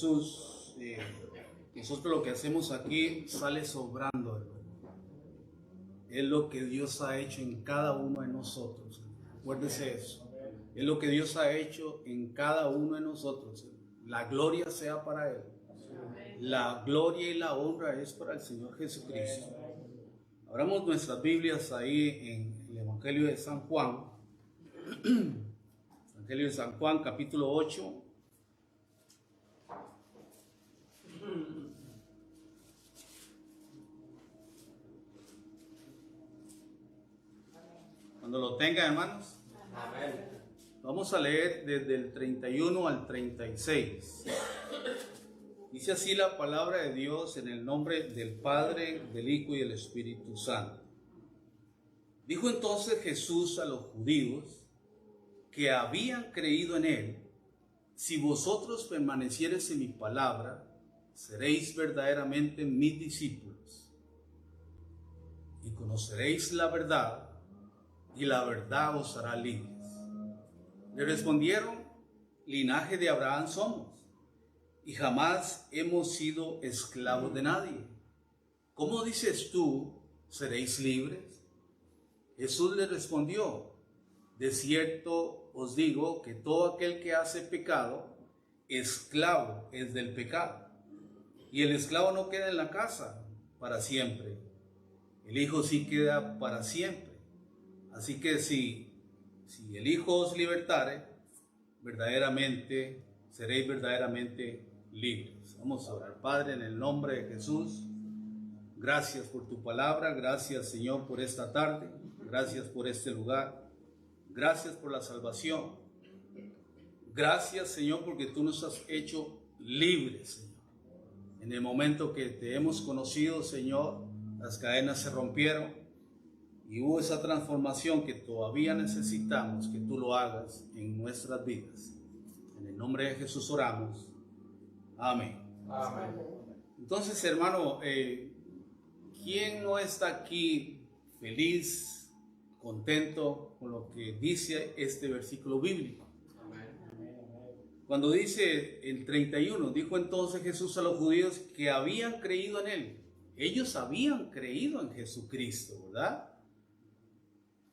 Jesús, nosotros lo que hacemos aquí sale sobrando, hermano. Es lo que Dios ha hecho en cada uno de nosotros. Acuérdese eso. Es lo que Dios ha hecho en cada uno de nosotros. La gloria sea para Él. La gloria y la honra es para el Señor Jesucristo. Abramos nuestras Biblias ahí en el Evangelio de San Juan. Evangelio de San Juan, capítulo 8. Cuando lo tengan, hermanos. Amén. Vamos a leer desde el 31 al 36. Dice así la palabra de Dios en el nombre del Padre, del Hijo y del Espíritu Santo. Dijo entonces Jesús a los judíos que habían creído en Él: si vosotros permaneciereis en mi palabra, seréis verdaderamente mis discípulos, y conoceréis la verdad, y la verdad os hará libres. Le respondieron: linaje de Abraham somos, y jamás hemos sido esclavos de nadie. ¿Cómo dices tú, seréis libres? Jesús le respondió: de cierto os digo que todo aquel que hace pecado, esclavo es del pecado. Y el esclavo no queda en la casa para siempre, el Hijo sí queda para siempre. Así que si el Hijo os libertare, verdaderamente seréis verdaderamente libres. Vamos a orar. Padre, en el nombre de Jesús, gracias por tu palabra, gracias Señor por esta tarde, gracias por este lugar, gracias por la salvación, gracias Señor porque tú nos has hecho libres, Señor. En el momento que te hemos conocido, Señor, las cadenas se rompieron y hubo esa transformación que todavía necesitamos que tú lo hagas en nuestras vidas. En el nombre de Jesús oramos. Amén. Amén. Entonces, hermano, ¿quién no está aquí feliz, contento con lo que dice este versículo bíblico? Cuando dice el 31, dijo entonces Jesús a los judíos que habían creído en Él. Ellos habían creído en Jesucristo, ¿verdad?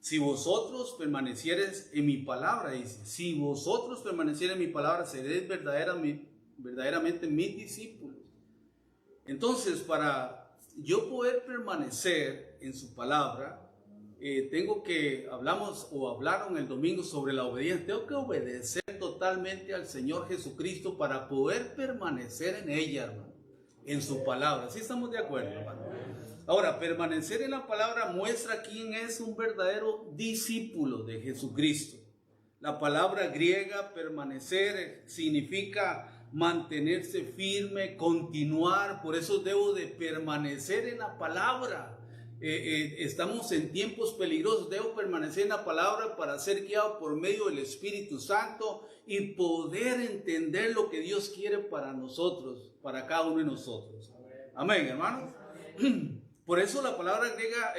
Si vosotros permaneciereis en mi palabra, dice, si vosotros permaneciereis en mi palabra, seréis verdaderamente mis discípulos. Entonces, para yo poder permanecer en su palabra, tengo que, hablaron el domingo sobre la obediencia, tengo que obedecer totalmente al Señor Jesucristo para poder permanecer en ella, hermano, en su palabra. ¿Sí estamos de acuerdo, hermano? Ahora, permanecer en la palabra muestra quién es un verdadero discípulo de Jesucristo. La palabra griega permanecer significa mantenerse firme, continuar. Por eso debo de permanecer en la palabra. Estamos en tiempos peligrosos. Debo permanecer en la palabra para ser guiado por medio del Espíritu Santo y poder entender lo que Dios quiere para nosotros, para cada uno de nosotros. Amén, hermanos. Por eso la palabra griega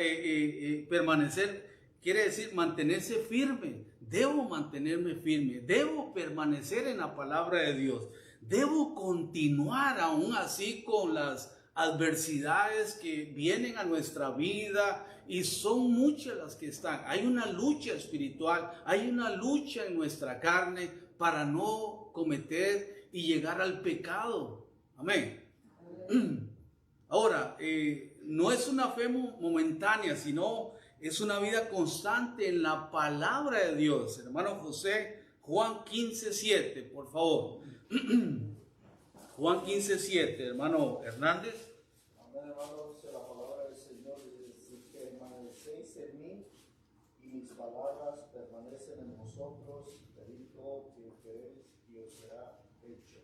permanecer quiere decir mantenerse firme. Debo mantenerme firme, debo permanecer en la palabra de Dios, debo continuar aún así con las adversidades que vienen a nuestra vida, y son muchas las que están. Hay una lucha espiritual, hay una lucha en nuestra carne para no cometer y llegar al pecado. Amén. Ahora, no es una fe momentánea, sino es una vida constante en la palabra de Dios. Hermano José, Juan 15:7, por favor. Juan 15:7, hermano Hernández. Amén, hermano, dice la palabra del Señor, si permanecéis en mí y mis palabras permanecen en vosotros, pedid todo lo que queréis y os será hecho.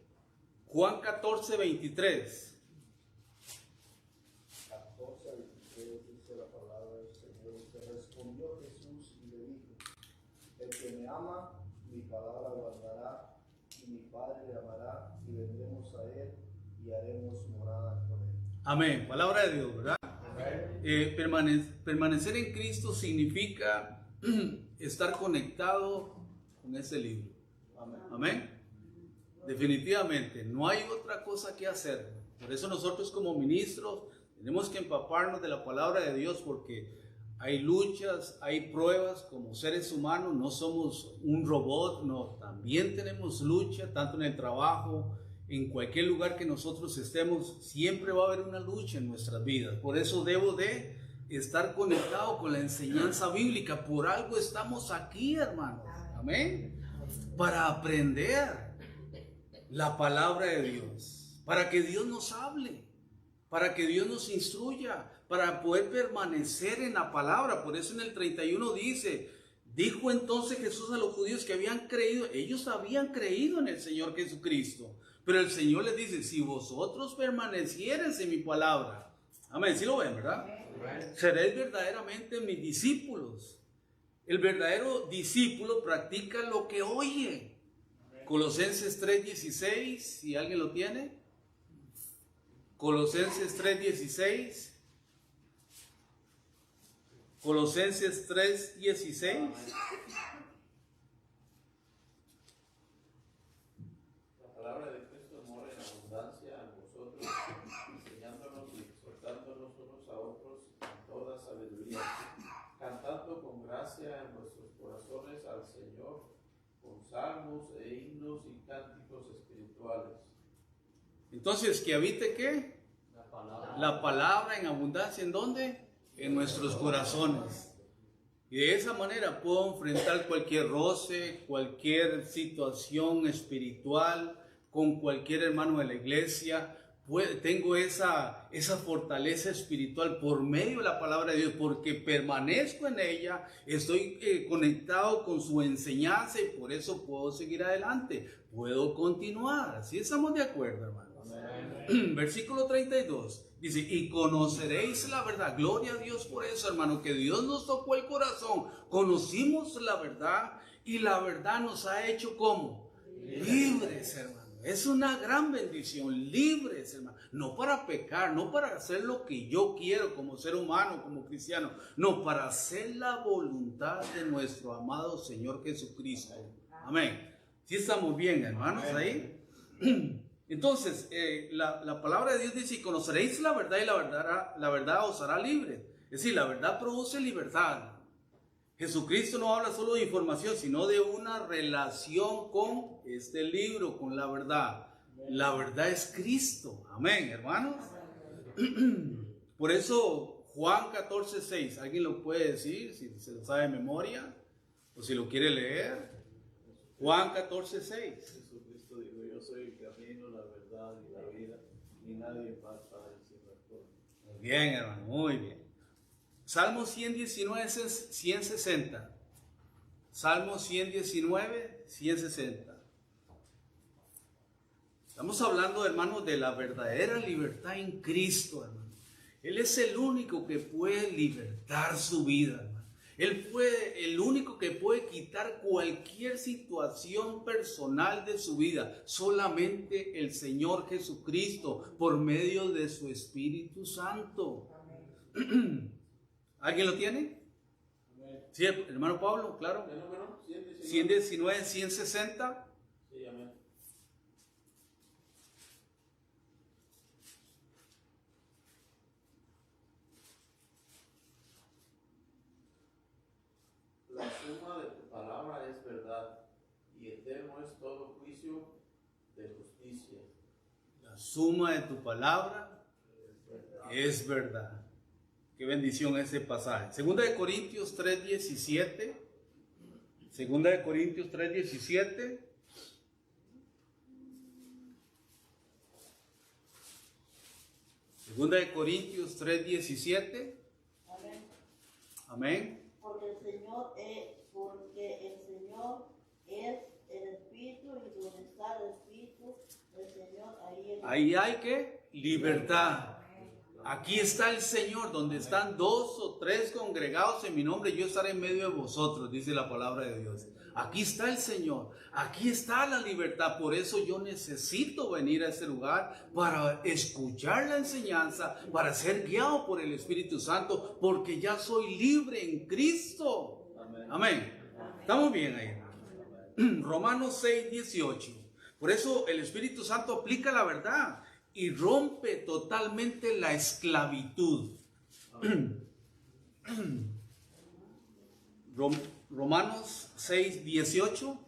Juan 14:23. 14:23 dice la palabra del Señor. Se respondió Jesús y le dijo: el que me ama, mi palabra guardará, y mi Padre le amará, y vendremos a él y haremos morada con él. Amén. Palabra de Dios, ¿verdad? Permanecer en Cristo significa estar conectado con ese libro. Amén. Amén. Definitivamente, no hay otra cosa que hacer. Por eso nosotros como ministros tenemos que empaparnos de la palabra de Dios, porque hay luchas, hay pruebas como seres humanos, no somos un robot, no, también tenemos lucha, tanto en el trabajo, en cualquier lugar que nosotros estemos, siempre va a haber una lucha en nuestras vidas. Por eso debo de estar conectado con la enseñanza bíblica. Por algo estamos aquí, hermanos. Amén. Para aprender la palabra de Dios, para que Dios nos hable, para que Dios nos instruya, para poder permanecer en la palabra. Por eso en el 31 dijo entonces Jesús a los judíos que habían creído, ellos habían creído en el Señor Jesucristo, pero el Señor les dice, si vosotros permaneciereis en mi palabra, amén, ¿sí lo ven, verdad? Seréis verdaderamente mis discípulos. El verdadero discípulo practica lo que oye. Colosenses 3:16, si alguien lo tiene. Colosenses 3:16. Colosenses 3:16. La palabra de Cristo mora en abundancia en vosotros, enseñándonos y exhortándonos unos a otros en toda sabiduría, cantando con gracia en vuestros corazones al Señor, con salmos e himnos y cánticos espirituales. Entonces, ¿que habite qué? La palabra en abundancia, ¿en dónde? En nuestros corazones. Y de esa manera puedo enfrentar cualquier roce, cualquier situación espiritual, con cualquier hermano de la iglesia. Tengo esa fortaleza espiritual por medio de la palabra de Dios, porque permanezco en ella, estoy conectado con su enseñanza y por eso puedo seguir adelante, puedo continuar. ¿Sí estamos de acuerdo, hermanos? Versículo 32 dice, y conoceréis la verdad. Gloria a Dios por eso, hermano, que Dios nos tocó el corazón, conocimos la verdad y la verdad nos ha hecho ¿cómo? Libres, hermano. Es una gran bendición, libres, hermano. No para pecar, no para hacer lo que yo quiero como ser humano, como cristiano. No, para hacer la voluntad de nuestro amado Señor Jesucristo. Amén. ¿Sí estamos bien, hermanos, ahí? Entonces, la palabra de Dios dice, y conoceréis la verdad y la verdad os hará libres. Es decir, la verdad produce libertad. Jesucristo no habla solo de información, sino de una relación con este libro, con la verdad. La verdad es Cristo. Amén, hermanos. Por eso Juan 14:6, ¿alguien lo puede decir? Si se lo sabe de memoria o si lo quiere leer. Juan 14:6. Jesucristo dijo, yo soy el camino, la verdad y la vida, y nadie va al Padre sin retorno. Muy bien, hermano, muy bien. Salmo 119, 160. Salmo 119, 160. Estamos hablando, hermanos, de la verdadera libertad en Cristo, hermano. Él es el único que puede libertar su vida, hermano. El único que puede quitar cualquier situación personal de su vida. Solamente el Señor Jesucristo, por medio de su Espíritu Santo. ¿Alguien lo tiene? Sí, hermano Pablo, claro. ¿El número? 119, 160. Sí, amén. La suma de tu palabra es verdad, y eterno es todo juicio de justicia. La suma de tu palabra es verdad. Qué bendición ese pasaje. Segunda de Corintios 3:17. Segunda de Corintios 3:17. Segunda de Corintios 3:17. Amén. Amén. Porque el Señor es el Espíritu, y donde está el Espíritu del Señor, Ahí hay que libertad. Aquí está el Señor, donde están 2 o 3 congregados en mi nombre, yo estaré en medio de vosotros, dice la palabra de Dios. Aquí está el Señor, aquí está la libertad. Por eso yo necesito venir a este lugar para escuchar la enseñanza, para ser guiado por el Espíritu Santo, porque ya soy libre en Cristo. Amén. Amén. ¿Estamos bien ahí? Romanos 6:18. Por eso el Espíritu Santo aplica la verdad y rompe totalmente la esclavitud. Romanos 6:18.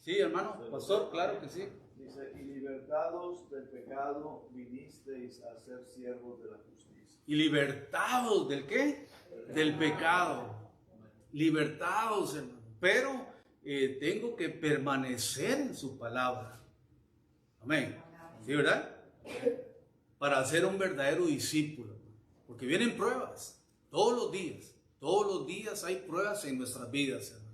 Sí, hermano, pastor, claro que sí. Dice, y libertados del pecado vinisteis a ser siervos de la justicia. Y libertados ¿del qué? Del pecado. Libertados, hermano. Pero tengo que permanecer en su palabra. Amén. ¿Sí, verdad? Para ser un verdadero discípulo. Porque vienen pruebas todos los días. Todos los días hay pruebas en nuestras vidas, hermano.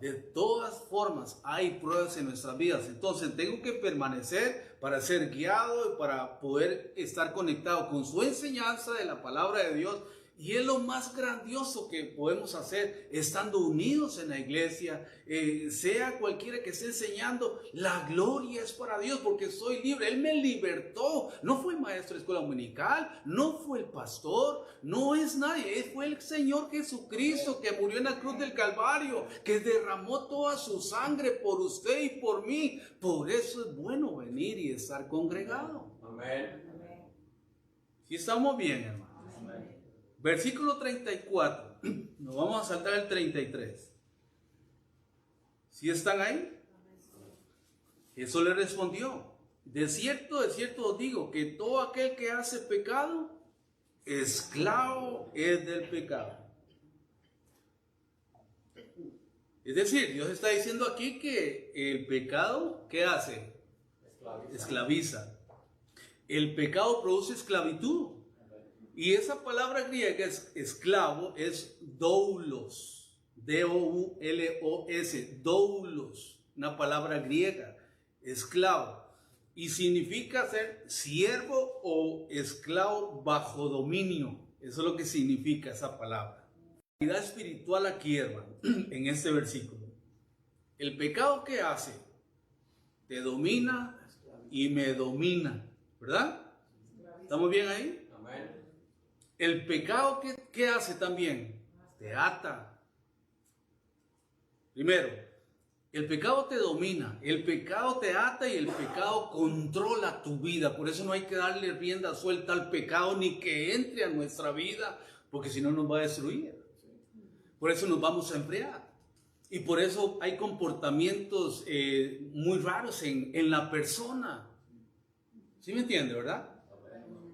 De todas formas hay pruebas en nuestras vidas. Entonces tengo que permanecer para ser guiado y para poder estar conectado con su enseñanza de la palabra de Dios. Y es lo más grandioso que podemos hacer estando unidos en la iglesia, sea cualquiera que esté enseñando, la gloria es para Dios porque soy libre. Él me libertó. No fue el maestro de escuela dominical, no fue el pastor, no es nadie. Fue el Señor Jesucristo que murió en la cruz del Calvario, que derramó toda su sangre por usted y por mí. Por eso es bueno venir y estar congregado. Amén. Si estamos bien, hermano. Versículo 34, nos vamos a saltar el 33. ¿Sí están ahí? Eso le respondió: de cierto os digo que todo aquel que hace pecado, esclavo es del pecado. Es decir, Dios está diciendo aquí que el pecado, ¿qué hace? Esclaviza. El pecado produce esclavitud. Y esa palabra griega es esclavo, es doulos, D-O-U-L-O-S, doulos, una palabra griega, esclavo, y significa ser siervo o esclavo bajo dominio. Eso es lo que significa esa palabra. La realidad espiritual aquí, hermano, en este versículo. El pecado que hace te domina y me domina, ¿verdad? ¿Estamos bien ahí? El pecado, ¿qué hace también? Te ata. Primero, el pecado te domina, el pecado te ata y el pecado controla tu vida. Por eso no hay que darle rienda suelta al pecado ni que entre a nuestra vida, porque si no nos va a destruir. Por eso nos vamos a enfriar. Y por eso hay comportamientos muy raros en la persona. ¿Sí me entiende, verdad?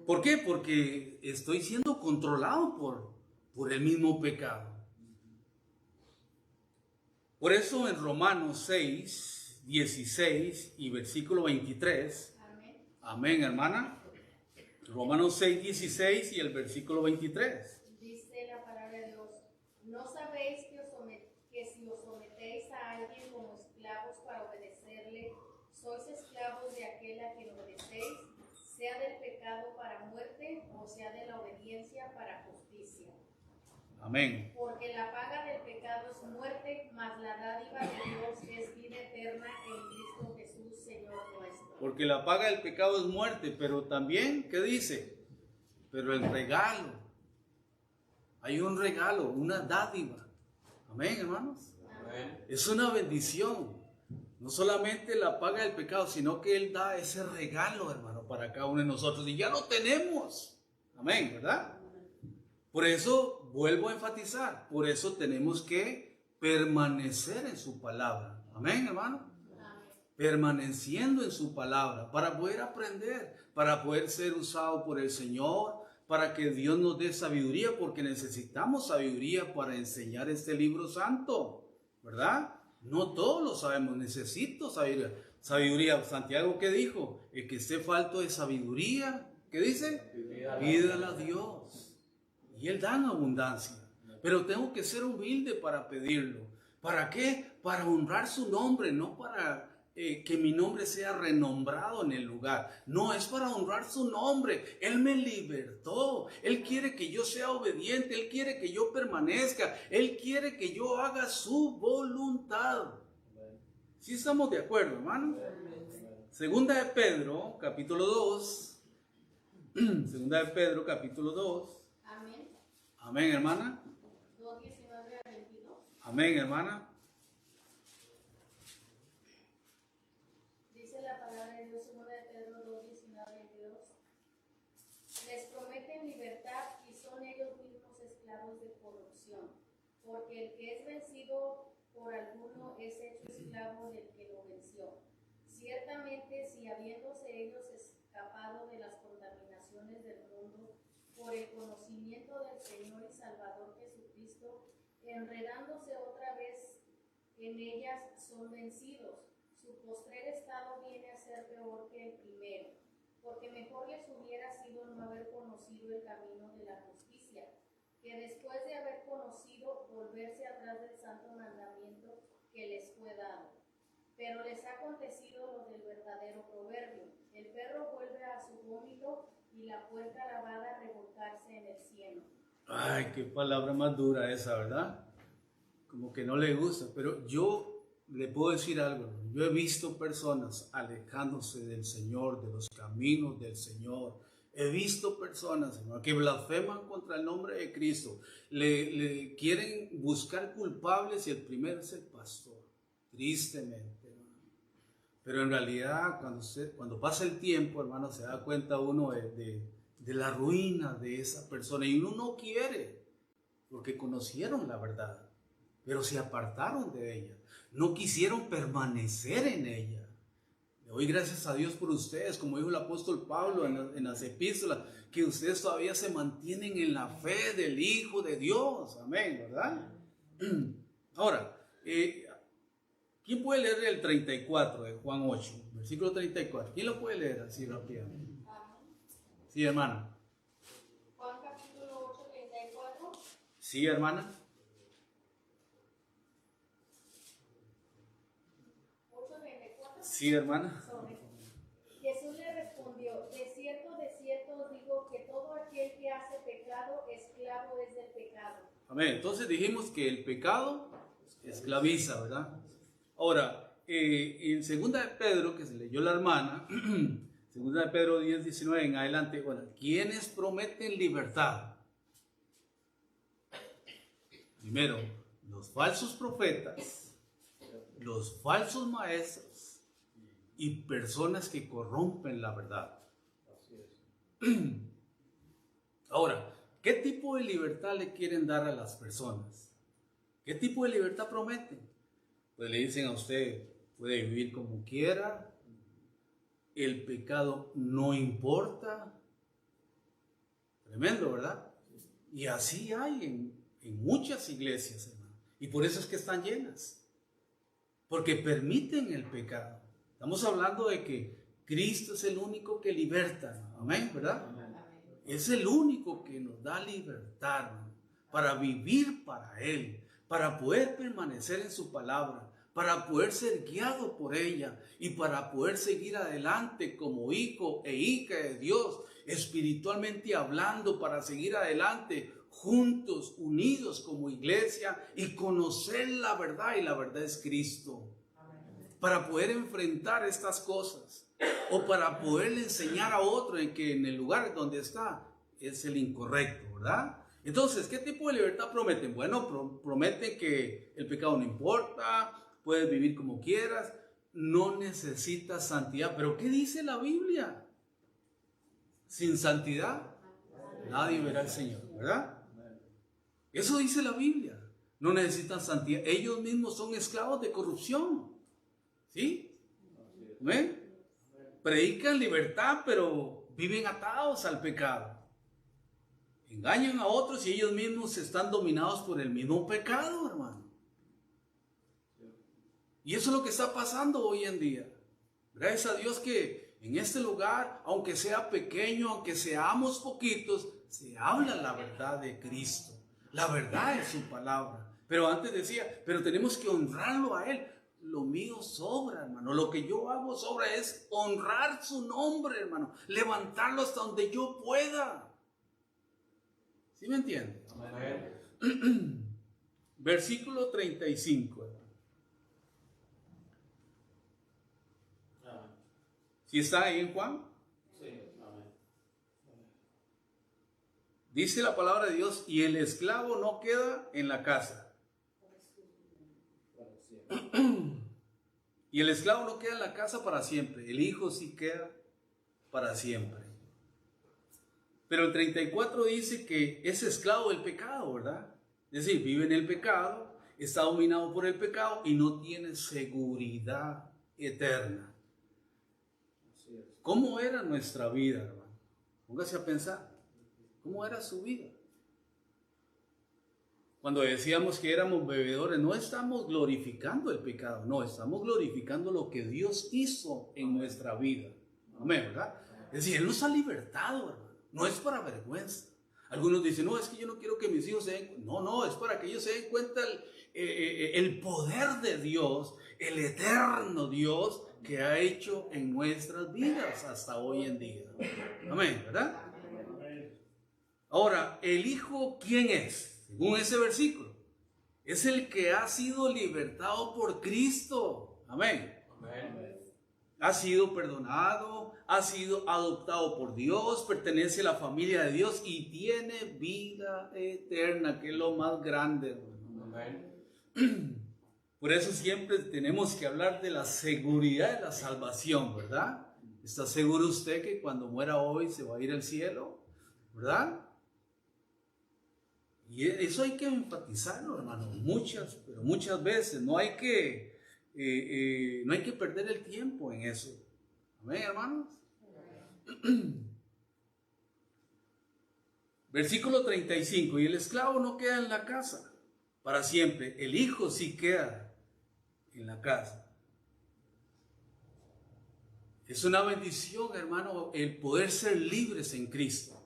¿Por qué? Porque estoy siendo controlado por el mismo pecado. Por eso en Romanos 6, 16 y versículo 23. Amén, hermana. Romanos 6, 16 y el versículo 23. Dice la palabra de Dios: ¿no sabéis que si os sometéis a alguien como esclavos para obedecerle, sois esclavos de aquel a quien obedecéis, sea del pecado para muerte o sea de la obediencia para justicia? Amén. Porque la paga del pecado es muerte, mas la dádiva de Dios es vida eterna en Cristo Jesús, Señor nuestro. Porque la paga del pecado es muerte, pero también, ¿qué dice? Pero el regalo, hay un regalo, una dádiva. Amén, hermanos. Amén. Es una bendición. No solamente la paga del pecado, sino que Él da ese regalo, hermano, para cada uno de nosotros. Y ya lo tenemos. Amén, ¿verdad? Por eso, vuelvo a enfatizar, por eso tenemos que permanecer en su palabra. Amén, hermano. Permaneciendo en su palabra, para poder aprender, para poder ser usado por el Señor, para que Dios nos dé sabiduría, porque necesitamos sabiduría para enseñar este libro santo, ¿verdad? No todos lo sabemos, necesito sabiduría. Sabiduría, Santiago, ¿qué dijo? El que esté falto de sabiduría, ¿qué dice? Pídala a Dios. Y Él da en abundancia. Pero tengo que ser humilde para pedirlo. ¿Para qué? Para honrar su nombre, no para que mi nombre sea renombrado en el lugar. No, es para honrar su nombre. Él me libertó. Él quiere que yo sea obediente. Él quiere que yo permanezca. Él quiere que yo haga su voluntad. ¿Sí estamos de acuerdo, hermano? Segunda de Pedro, capítulo 2. Segunda de Pedro, capítulo 2. Amén. Amén, hermana. 2:19 a 22. Amén, hermana. Dice tienen libertad y son ellos mismos esclavos de corrupción, porque el que es vencido por alguno es hecho esclavo del que lo venció. Ciertamente, si habiéndose ellos escapado de las contaminaciones del mundo por el conocimiento del Señor y Salvador Jesucristo, enredándose otra vez en ellas, son vencidos, su postrer estado viene a ser peor que el primero, porque mejor les hubiera sido no haber conocido el camino de la justicia, que después de haber conocido, volverse atrás del santo mandamiento que les fue dado. Pero les ha acontecido lo del verdadero proverbio: el perro vuelve a su vómito y la puerca lavada a revolcarse en el cieno. Ay, qué palabra más dura esa, ¿verdad? Como que no le gusta, pero yo le puedo decir algo. Yo he visto personas alejándose del Señor, de los caminos del Señor. He visto personas, hermano, que blasfeman contra el nombre de Cristo. Le quieren buscar culpables y el primero es el pastor. Tristemente, hermano. Pero en realidad, cuando pasa el tiempo, hermano, se da cuenta uno de la ruina de esa persona. Y uno no quiere, porque conocieron la verdad, pero se apartaron de ella. No quisieron permanecer en ella. Le doy gracias a Dios por ustedes, como dijo el apóstol Pablo en las epístolas, que ustedes todavía se mantienen en la fe del Hijo de Dios. Amén, ¿verdad? Ahora, ¿quién puede leer el 34 de Juan 8, versículo 34? ¿Quién lo puede leer así rápidamente? Sí, hermana. Juan capítulo 8, 34. Sí, hermana. 8:34. Sí, hermana. Jesús le respondió: de cierto os digo que todo aquel que hace pecado, esclavo es del pecado. Amén. Entonces dijimos que el pecado esclaviza, ¿verdad? Ahora, en 2 de Pedro, que se leyó la hermana, 2 de Pedro 10, 19 en adelante, bueno, ¿quiénes prometen libertad? Primero, los falsos profetas, los falsos maestros y personas que corrompen la verdad. Ahora, ¿qué tipo de libertad le quieren dar a las personas? ¿Qué tipo de libertad prometen? Pues le dicen a usted, puede vivir como quiera, el pecado no importa. Tremendo, ¿verdad? Y así hay en muchas iglesias, hermano. Y por eso es que están llenas. Porque permiten el pecado. Estamos hablando de que Cristo es el único que liberta. Amén, ¿verdad? Amén. Es el único que nos da libertad, hermano, para vivir para Él, para poder permanecer en su palabra, para poder ser guiado por ella y para poder seguir adelante como hijo e hija de Dios, espiritualmente hablando, para seguir adelante juntos, unidos como iglesia y conocer la verdad, y la verdad es Cristo. Para poder enfrentar estas cosas o para poderle enseñar a otro en que en el lugar donde está es el incorrecto, ¿verdad? Entonces, ¿qué tipo de libertad prometen? Bueno, prometen que el pecado no importa, puedes vivir como quieras, no necesitas santidad. Pero ¿qué dice la Biblia? Sin santidad nadie verá al Señor, ¿verdad? Eso dice la Biblia. No necesitan santidad. Ellos mismos son esclavos de corrupción. ¿Sí? ¿Ven? Predican libertad, pero viven atados al pecado. Engañan a otros y ellos mismos están dominados por el mismo pecado, hermano. Y eso es lo que está pasando hoy en día. Gracias a Dios que en este lugar, aunque sea pequeño, aunque seamos poquitos, se habla la verdad de Cristo. La verdad es su palabra. Pero antes decía, pero tenemos que honrarlo a Él. Lo mío sobra, hermano. Lo que yo hago sobra es honrar su nombre, hermano. Levantarlo hasta donde yo pueda. ¿Sí me entienden? Amén. Versículo 35. ¿Sí está ahí en Juan? Sí, amén. Dice la palabra de Dios, y el esclavo no queda en la casa. Y el esclavo no queda en la casa para siempre. El hijo sí queda para siempre. Pero el 34 dice que es esclavo del pecado, ¿verdad? Es decir, vive en el pecado, está dominado por el pecado y no tiene seguridad eterna. ¿Cómo era nuestra vida, hermano? Póngase a pensar. ¿Cómo era su vida? Cuando decíamos que éramos bebedores, no estamos glorificando el pecado, no, estamos glorificando lo que Dios hizo en nuestra vida. Amén, ¿verdad? Es decir, Él nos ha libertado, hermano. No es para vergüenza. Algunos dicen, no, es que yo no quiero que mis hijos se den cuenta. No, no, es para que ellos se den cuenta el poder de Dios, el eterno Dios que ha hecho en nuestras vidas hasta hoy en día. Amén, ¿verdad? Ahora, ¿el Hijo quién es? Según ese versículo, es el que ha sido libertado por Cristo. Amén. Amén. Ha sido perdonado, ha sido adoptado por Dios, pertenece a la familia de Dios y tiene vida eterna, que es lo más grande. Amén. Por eso siempre tenemos que hablar de la seguridad de la salvación, ¿verdad? ¿Está seguro usted que cuando muera hoy se va a ir al cielo? ¿Verdad? Y eso hay que enfatizarlo, hermano, pero muchas veces. No hay que perder el tiempo en eso. Amén, hermanos. Versículo 35. Y el esclavo no queda en la casa para siempre. El hijo sí queda en la casa. Es una bendición, hermano, el poder ser libres en Cristo.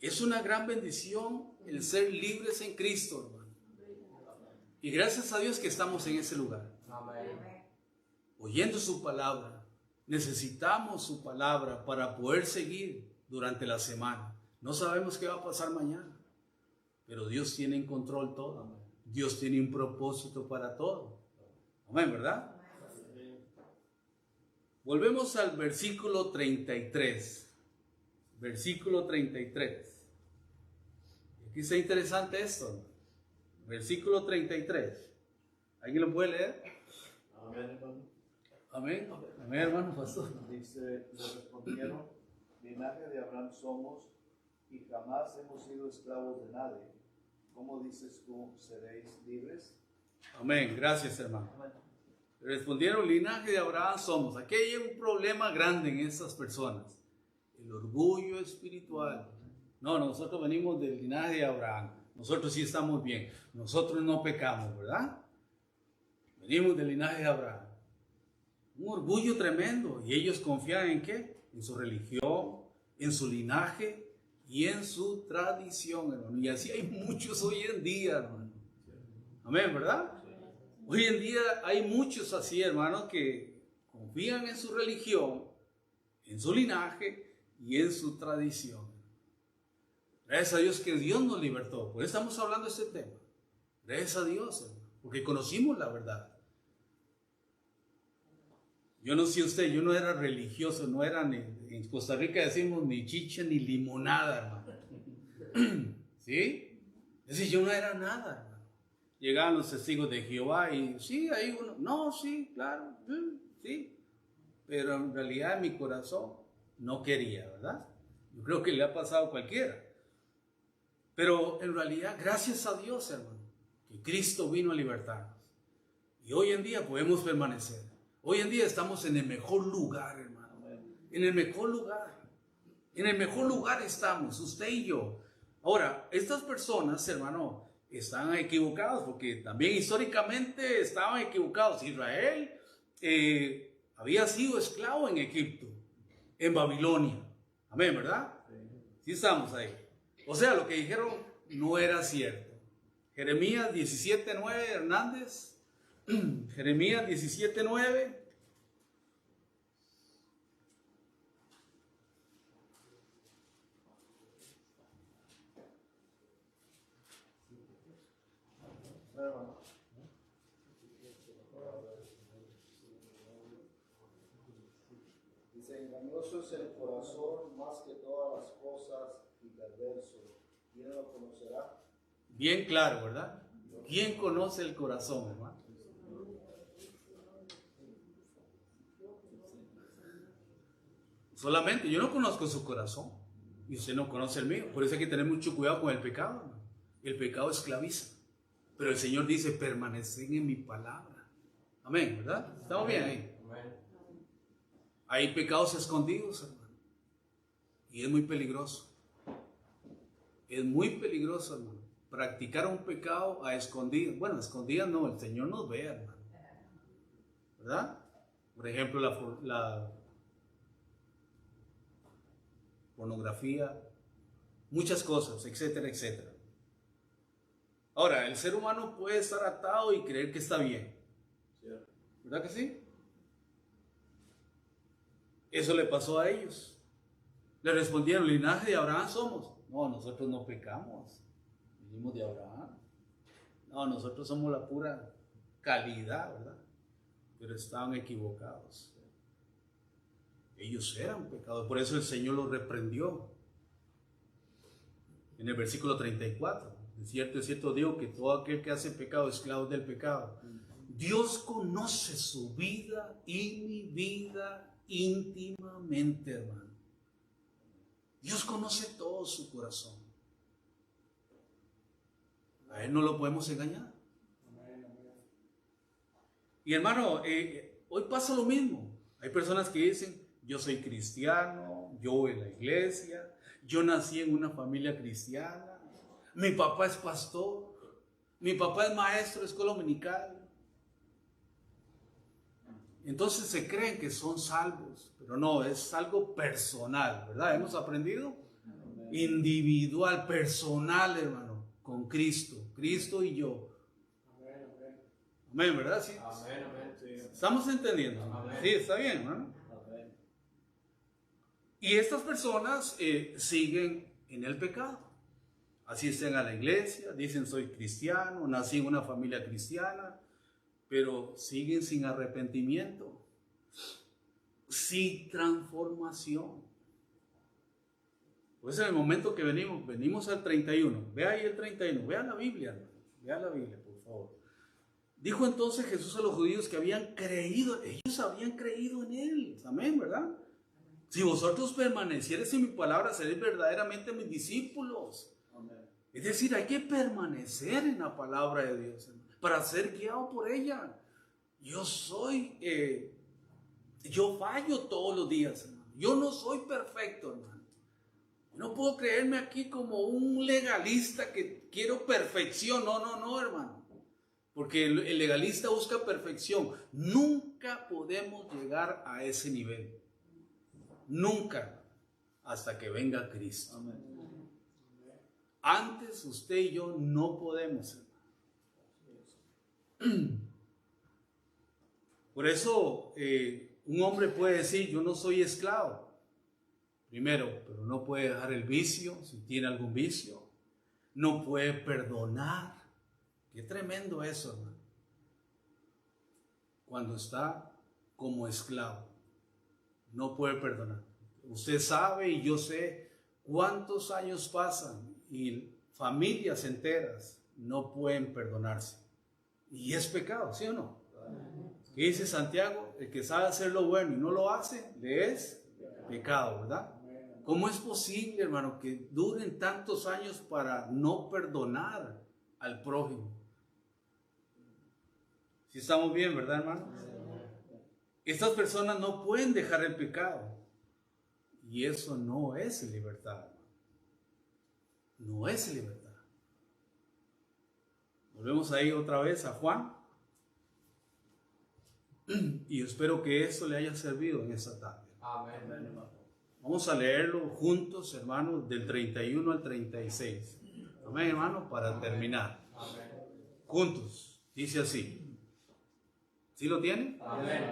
Es una gran bendición el ser libres en Cristo, hermano. Y gracias a Dios que estamos en ese lugar. Amén. Oyendo su palabra. Necesitamos su palabra para poder seguir durante la semana. No sabemos qué va a pasar mañana, pero Dios tiene en control todo. Amén. Dios tiene un propósito para todo. Amén, ¿verdad? Volvemos al versículo 33. Versículo 33. Aquí está interesante esto. Versículo 33. ¿Alguien lo puede leer? Amén, hermano. Amén. Amén, hermano pastor. Dice, le respondieron, linaje de Abraham somos y jamás hemos sido esclavos de nadie. ¿Cómo dices tú, seréis libres? Amén. Gracias, hermano. Respondieron, linaje de Abraham somos. Aquí hay un problema grande en estas personas. El orgullo espiritual. No, nosotros venimos del linaje de Abraham. Nosotros sí estamos bien. Nosotros no pecamos, ¿verdad? Venimos del linaje de Abraham. Un orgullo tremendo. ¿Y ellos confían en qué? En su religión, en su linaje y en su tradición, hermano. Y así hay muchos hoy en día, hermano. Amén, ¿verdad? Hoy en día hay muchos así, hermanos, que confían en su religión, en su linaje y en su tradición. Gracias a Dios que Dios nos libertó. Por eso estamos hablando de este tema. Gracias a Dios, hermano, porque conocimos la verdad. Yo no sé usted, yo no era religioso, no era ni, en Costa Rica decimos ni chicha ni limonada, hermano. ¿Sí? Es decir, yo no era nada, hermano. Llegaban los testigos de Jehová y sí, ahí uno, no, sí, claro, sí. Pero en realidad en mi corazón no quería, ¿verdad? Yo creo que le ha pasado a cualquiera. Pero en realidad, gracias a Dios, hermano, que Cristo vino a libertarnos. Y hoy en día podemos permanecer. Hoy en día estamos en el mejor lugar, hermano. En el mejor lugar. En el mejor lugar estamos, usted y yo. Ahora, estas personas, hermano, están equivocados porque también históricamente estaban equivocados. Israel había sido esclavo en Egipto, en Babilonia. Amén, ¿verdad? Sí estamos ahí. O sea, lo que dijeron no era cierto. Jeremías 17:9, Hernández. Jeremías 17:9. Dice, engañoso es el corazón más que todas las cosas y perverso. ¿Quién lo conocerá? Bien claro, ¿verdad? ¿Quién conoce el corazón, hermano? Solamente, yo no conozco su corazón. y usted no conoce el mío. Por eso hay que tener mucho cuidado con el pecado, hermano. El pecado esclaviza. Pero el Señor dice, permanecen en mi palabra. Amén, ¿verdad? ¿Estamos bien ahí? Hay pecados escondidos, hermano. Y es muy peligroso. Es muy peligroso, hermano. Practicar un pecado a escondidas. Bueno, a escondidas no, el Señor nos ve, hermano. ¿Verdad? Por ejemplo, la pornografía, muchas cosas, etcétera, etcétera. Ahora, el ser humano puede estar atado y creer que está bien. ¿Verdad que sí? Eso le pasó a ellos. Le respondieron, linaje de Abraham somos. No, nosotros no pecamos. Venimos de Abraham. No, nosotros somos la pura calidad, ¿verdad? Pero estaban equivocados. Ellos eran pecadores. Por eso el Señor los reprendió. En el versículo 34. Es cierto, digo que todo aquel que hace pecado es esclavo del pecado. Dios conoce su vida y mi vida íntimamente, hermano. Dios conoce todo su corazón. A Él no lo podemos engañar. Y hermano, hoy pasa lo mismo. Hay personas que dicen, yo soy cristiano, yo voy a la iglesia, yo nací en una familia cristiana, mi papá es pastor, mi papá es maestro de escuela dominical. Entonces se creen que son salvos, pero no, es algo personal, ¿verdad? Hemos aprendido individual, personal, hermano, con Cristo, Cristo y yo. Amén, ¿verdad? Sí. Amén, amén. Sí. ¿Estamos entendiendo? Amén. Sí, está bien, ¿no? Y estas personas siguen en el pecado. Asisten a la iglesia, dicen soy cristiano, nací en una familia cristiana, pero siguen sin arrepentimiento, sin transformación. Pues en el momento que venimos al 31, vea ahí el 31, vea la Biblia, hermano, vea la Biblia, por favor. Dijo entonces Jesús a los judíos que habían creído, ellos habían creído en Él, amén, ¿verdad? Si vosotros permaneciereis en mi palabra, seréis verdaderamente mis discípulos. Amén. Es decir, hay que permanecer en la palabra de Dios, hermano, para ser guiado por ella. Yo fallo todos los días, hermano. Yo no soy perfecto, hermano. No puedo creerme aquí como un legalista que quiero perfección. No, hermano. Porque el legalista busca perfección. Nunca podemos llegar a ese nivel. Nunca. Hasta que venga Cristo. Amén. Antes usted y yo no podemos, hermano. Por eso un hombre puede decir, yo no soy esclavo. Primero, pero no puede dejar el vicio, si tiene algún vicio. No puede perdonar. Qué tremendo eso, hermano. Cuando está como esclavo, no puede perdonar. Usted sabe y yo sé cuántos años pasan y familias enteras no pueden perdonarse. Y es pecado, ¿sí o no? ¿Qué dice Santiago? El que sabe hacer lo bueno y no lo hace, le es pecado, ¿verdad? ¿Cómo es posible, hermano, que duren tantos años para no perdonar al prójimo? Si estamos bien, ¿verdad, hermano? Estas personas no pueden dejar el pecado. Y eso no es libertad, hermano. No es libertad. Volvemos ahí otra vez a Juan. Y espero que esto le haya servido en esta tarde. Amén, hermano. Vamos a leerlo juntos, hermanos, del 31 al 36. Amén, hermano, para terminar. Amén. Juntos. Dice así. ¿Sí lo tienen? Amén.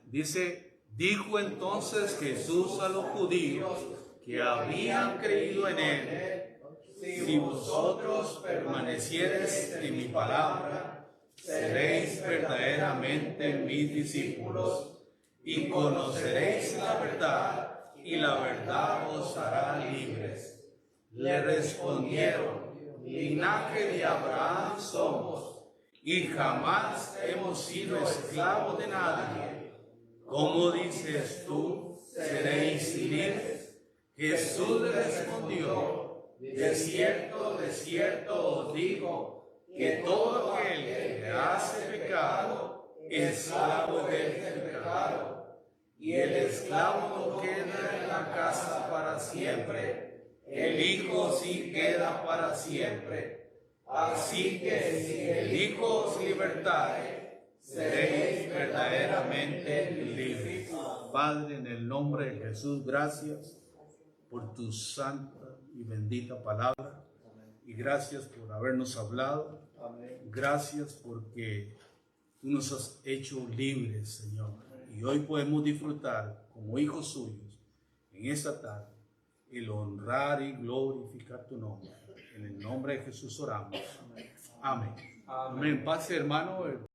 Dice, dijo entonces Jesús a los judíos que habían creído en Él: si vosotros permaneciereis en mi palabra, seréis verdaderamente mis discípulos y conoceréis la verdad, y la verdad os hará libres. Le respondieron: linaje de Abraham somos, y jamás hemos sido esclavos de nadie. ¿Cómo dices tú, seréis libres? Jesús le respondió: de cierto os digo, que todo aquel que hace pecado, esclavo del pecado. Y el esclavo no queda en la casa para siempre, el Hijo sí queda para siempre. Así que si el Hijo os libertare, seréis verdaderamente libres. Padre, en el nombre de Jesús, gracias por tu santa y bendita palabra. Y gracias por habernos hablado. Gracias porque tú nos has hecho libres, Señor. Y hoy podemos disfrutar como hijos suyos en esta tarde el honrar y glorificar tu nombre. En el nombre de Jesús oramos. Amén. Amén. Pase, hermano.